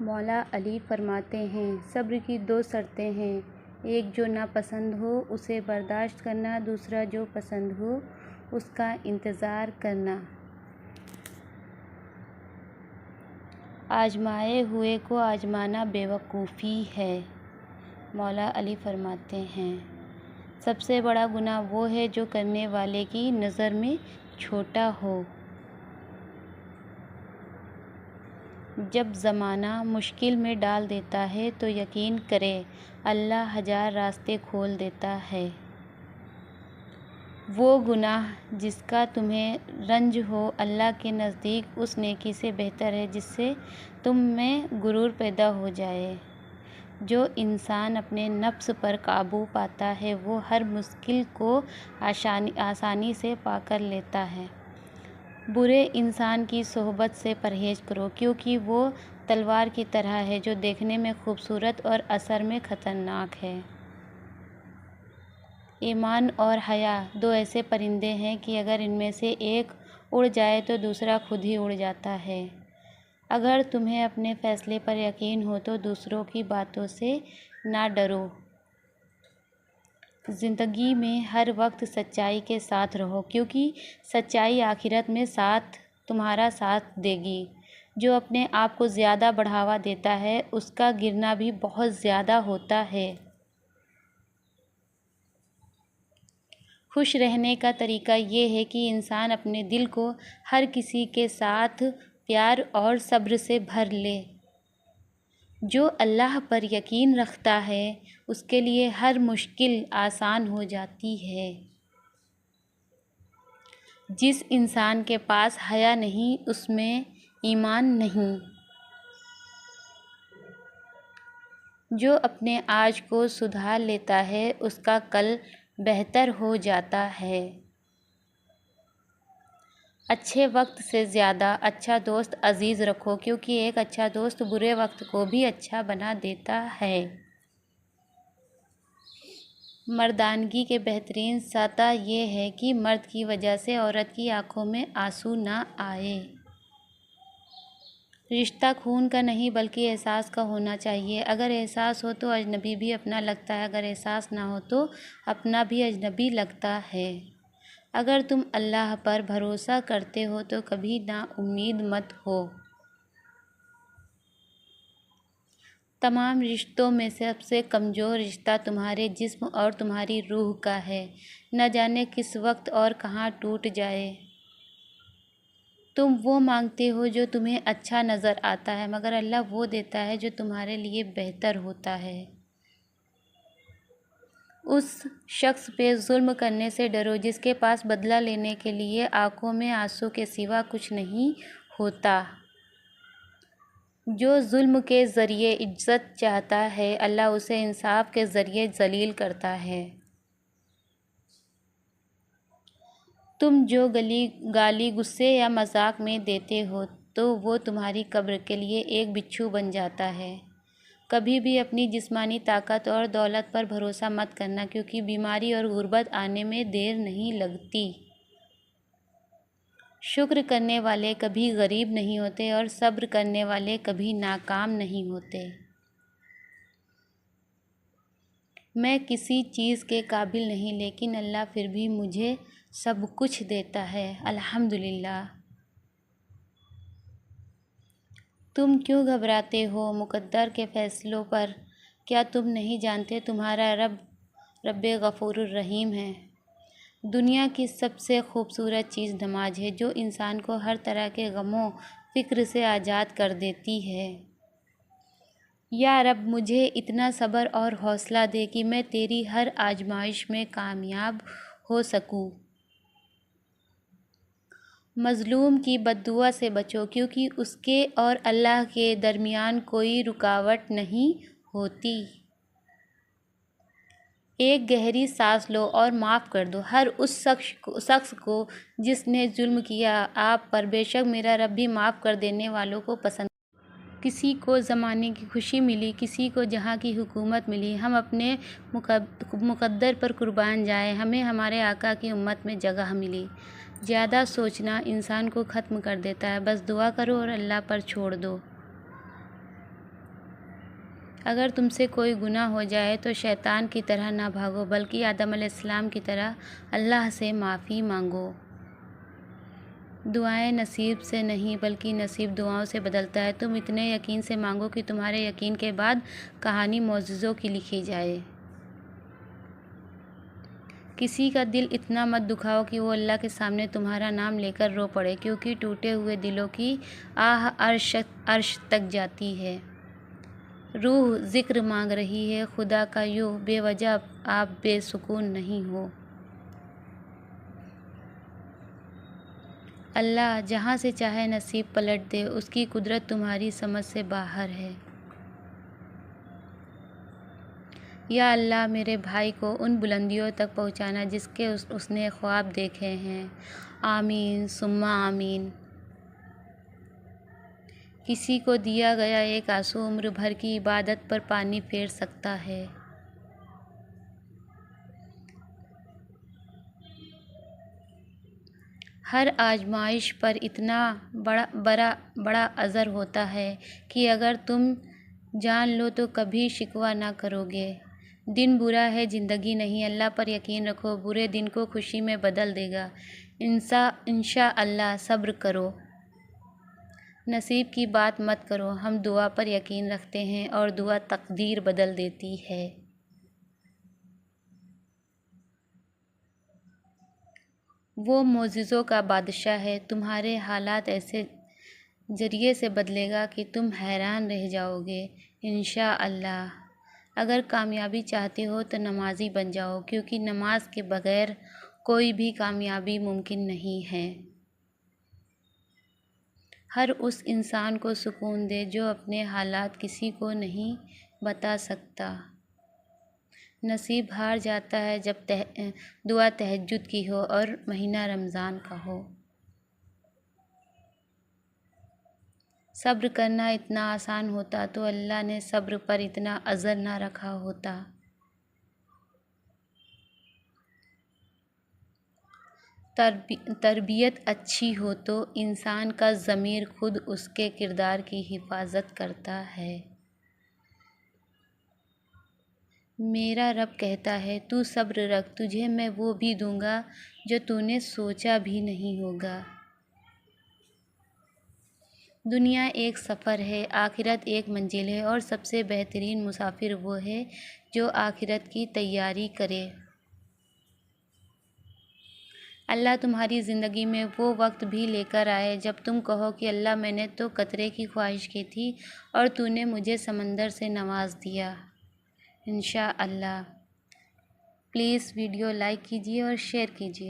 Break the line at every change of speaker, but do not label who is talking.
مولا علی فرماتے ہیں، صبر کی دو شرطیں ہیں، ایک جو ناپسند ہو اسے برداشت کرنا، دوسرا جو پسند ہو اس کا انتظار کرنا۔ آزمائے ہوئے کو آزمانا بیوقوفی ہے۔ مولا علی فرماتے ہیں، سب سے بڑا گناہ وہ ہے جو کرنے والے کی نظر میں چھوٹا ہو۔ جب زمانہ مشکل میں ڈال دیتا ہے تو یقین کرے اللہ ہزار راستے کھول دیتا ہے۔ وہ گناہ جس کا تمہیں رنج ہو اللہ کے نزدیک اس نیکی سے بہتر ہے جس سے تم میں غرور پیدا ہو جائے۔ جو انسان اپنے نفس پر قابو پاتا ہے وہ ہر مشکل کو آسانی سے پا کر لیتا ہے۔ برے انسان کی صحبت سے پرہیز کرو کیونکہ وہ تلوار کی طرح ہے جو دیکھنے میں خوبصورت اور اثر میں خطرناک ہے۔ ایمان اور حیا دو ایسے پرندے ہیں کہ اگر ان میں سے ایک اڑ جائے تو دوسرا خود ہی اڑ جاتا ہے۔ اگر تمہیں اپنے فیصلے پر یقین ہو تو دوسروں کی باتوں سے نہ ڈرو۔ زندگی میں ہر وقت سچائی کے ساتھ رہو کیونکہ سچائی آخرت میں تمہارا ساتھ دے گی۔ جو اپنے آپ کو زیادہ بڑھاوا دیتا ہے اس کا گرنا بھی بہت زیادہ ہوتا ہے۔ خوش رہنے کا طریقہ یہ ہے کہ انسان اپنے دل کو ہر کسی کے ساتھ پیار اور صبر سے بھر لے۔ جو اللہ پر یقین رکھتا ہے اس کے لیے ہر مشکل آسان ہو جاتی ہے۔ جس انسان کے پاس حیا نہیں اس میں ایمان نہیں۔ جو اپنے آج کو سدھار لیتا ہے اس کا کل بہتر ہو جاتا ہے۔ اچھے وقت سے زیادہ اچھا دوست عزیز رکھو کیونکہ ایک اچھا دوست برے وقت کو بھی اچھا بنا دیتا ہے۔ مردانگی کے بہترین سطح یہ ہے کہ مرد کی وجہ سے عورت کی آنکھوں میں آنسو نہ آئے۔ رشتہ خون کا نہیں بلکہ احساس کا ہونا چاہیے۔ اگر احساس ہو تو اجنبی بھی اپنا لگتا ہے، اگر احساس نہ ہو تو اپنا بھی اجنبی لگتا ہے۔ اگر تم اللہ پر بھروسہ کرتے ہو تو کبھی نا امید مت ہو۔ تمام رشتوں میں سب سے کمزور رشتہ تمہارے جسم اور تمہاری روح کا ہے۔ نہ جانے کس وقت اور کہاں ٹوٹ جائے۔ تم وہ مانگتے ہو جو تمہیں اچھا نظر آتا ہے مگر اللہ وہ دیتا ہے جو تمہارے لیے بہتر ہوتا ہے۔ اس شخص پہ ظلم کرنے سے ڈرو جس کے پاس بدلہ لینے کے لیے آنکھوں میں آنسو کے سوا کچھ نہیں ہوتا۔ جو ظلم کے ذریعے عزت چاہتا ہے اللہ اسے انصاف کے ذریعے ذلیل کرتا ہے۔ تم جو گالی غصے یا مذاق میں دیتے ہو تو وہ تمہاری قبر کے لیے ایک بچھو بن جاتا ہے۔ کبھی بھی اپنی جسمانی طاقت اور دولت پر بھروسہ مت کرنا کیونکہ بیماری اور غربت آنے میں دیر نہیں لگتی۔ شکر کرنے والے کبھی غریب نہیں ہوتے اور صبر کرنے والے کبھی ناکام نہیں ہوتے۔ میں کسی چیز کے قابل نہیں لیکن اللہ پھر بھی مجھے سب کچھ دیتا ہے، الحمدللہ۔ تم کیوں گھبراتے ہو مقدر کے فیصلوں پر؟ کیا تم نہیں جانتے تمہارا رب غفور الرحیم ہے؟ دنیا کی سب سے خوبصورت چیز نماز ہے جو انسان کو ہر طرح کے غم و فکر سے آزاد کر دیتی ہے۔ یا رب مجھے اتنا صبر اور حوصلہ دے کہ میں تیری ہر آزمائش میں کامیاب ہو سکوں۔ مظلوم کی بد دعا سے بچو کیونکہ اس کے اور اللہ کے درمیان کوئی رکاوٹ نہیں ہوتی۔ ایک گہری سانس لو اور معاف کر دو ہر اس شخص کو جس نے ظلم کیا آپ پر، بے شک میرا رب بھی معاف کر دینے والوں کو پسند ہے۔ کسی کو زمانے کی خوشی ملی، کسی کو جہاں کی حکومت ملی، ہم اپنے مقدر پر قربان جائیں، ہمیں ہمارے آقا کی امت میں جگہ ملی۔ زیادہ سوچنا انسان کو ختم کر دیتا ہے، بس دعا کرو اور اللہ پر چھوڑ دو۔ اگر تم سے کوئی گناہ ہو جائے تو شیطان کی طرح نہ بھاگو بلکہ آدم علیہ السلام کی طرح اللہ سے معافی مانگو۔ دعائیں نصیب سے نہیں بلکہ نصیب دعاؤں سے بدلتا ہے۔ تم اتنے یقین سے مانگو کہ تمہارے یقین کے بعد کہانی معجزوں کی لکھی جائے۔ کسی کا دل اتنا مت دکھاؤ کہ وہ اللہ کے سامنے تمہارا نام لے کر رو پڑے، کیونکہ ٹوٹے ہوئے دلوں کی آہ عرش تک جاتی ہے۔ روح ذکر مانگ رہی ہے خدا کا، یوں بے وجہ آپ بے سکون نہیں ہو۔ اللہ جہاں سے چاہے نصیب پلٹ دے، اس کی قدرت تمہاری سمجھ سے باہر ہے۔ یا اللہ میرے بھائی کو ان بلندیوں تک پہنچانا جس کے اس نے خواب دیکھے ہیں۔ آمین ثم آمین۔ کسی کو دیا گیا ایک آنسو عمر بھر کی عبادت پر پانی پھیر سکتا ہے۔ ہر آزمائش پر اتنا بڑا اجر ہوتا ہے کہ اگر تم جان لو تو کبھی شکوہ نہ کرو گے۔ دن برا ہے زندگی نہیں، اللہ پر یقین رکھو، برے دن کو خوشی میں بدل دے گا۔ انشاء اللہ صبر کرو، نصیب کی بات مت کرو، ہم دعا پر یقین رکھتے ہیں اور دعا تقدیر بدل دیتی ہے۔ وہ معجزوں کا بادشاہ ہے، تمہارے حالات ایسے ذریعے سے بدلے گا کہ تم حیران رہ جاؤ گے۔ انشاء اللہ اگر کامیابی چاہتے ہو تو نمازی بن جاؤ، کیونکہ نماز کے بغیر کوئی بھی کامیابی ممکن نہیں ہے۔ ہر اس انسان کو سکون دے جو اپنے حالات کسی کو نہیں بتا سکتا۔ نصیب ہار جاتا ہے جب دعا تہجد کی ہو اور مہینہ رمضان کا ہو۔ صبر کرنا اتنا آسان ہوتا تو اللہ نے صبر پر اتنا اجر نہ رکھا ہوتا۔ تربیت اچھی ہو تو انسان کا ضمیر خود اس کے کردار کی حفاظت کرتا ہے۔ میرا رب کہتا ہے تو صبر رکھ، تجھے میں وہ بھی دوں گا جو تو نے سوچا بھی نہیں ہوگا۔ دنیا ایک سفر ہے، آخرت ایک منزل ہے، اور سب سے بہترین مسافر وہ ہے جو آخرت کی تیاری کرے۔ اللہ تمہاری زندگی میں وہ وقت بھی لے کر آئے جب تم کہو کہ اللہ میں نے تو قطرے کی خواہش کی تھی اور تو نے مجھے سمندر سے نواز دیا۔ انشاء اللہ۔ پلیز ویڈیو لائک کیجیے اور شیئر کیجیے۔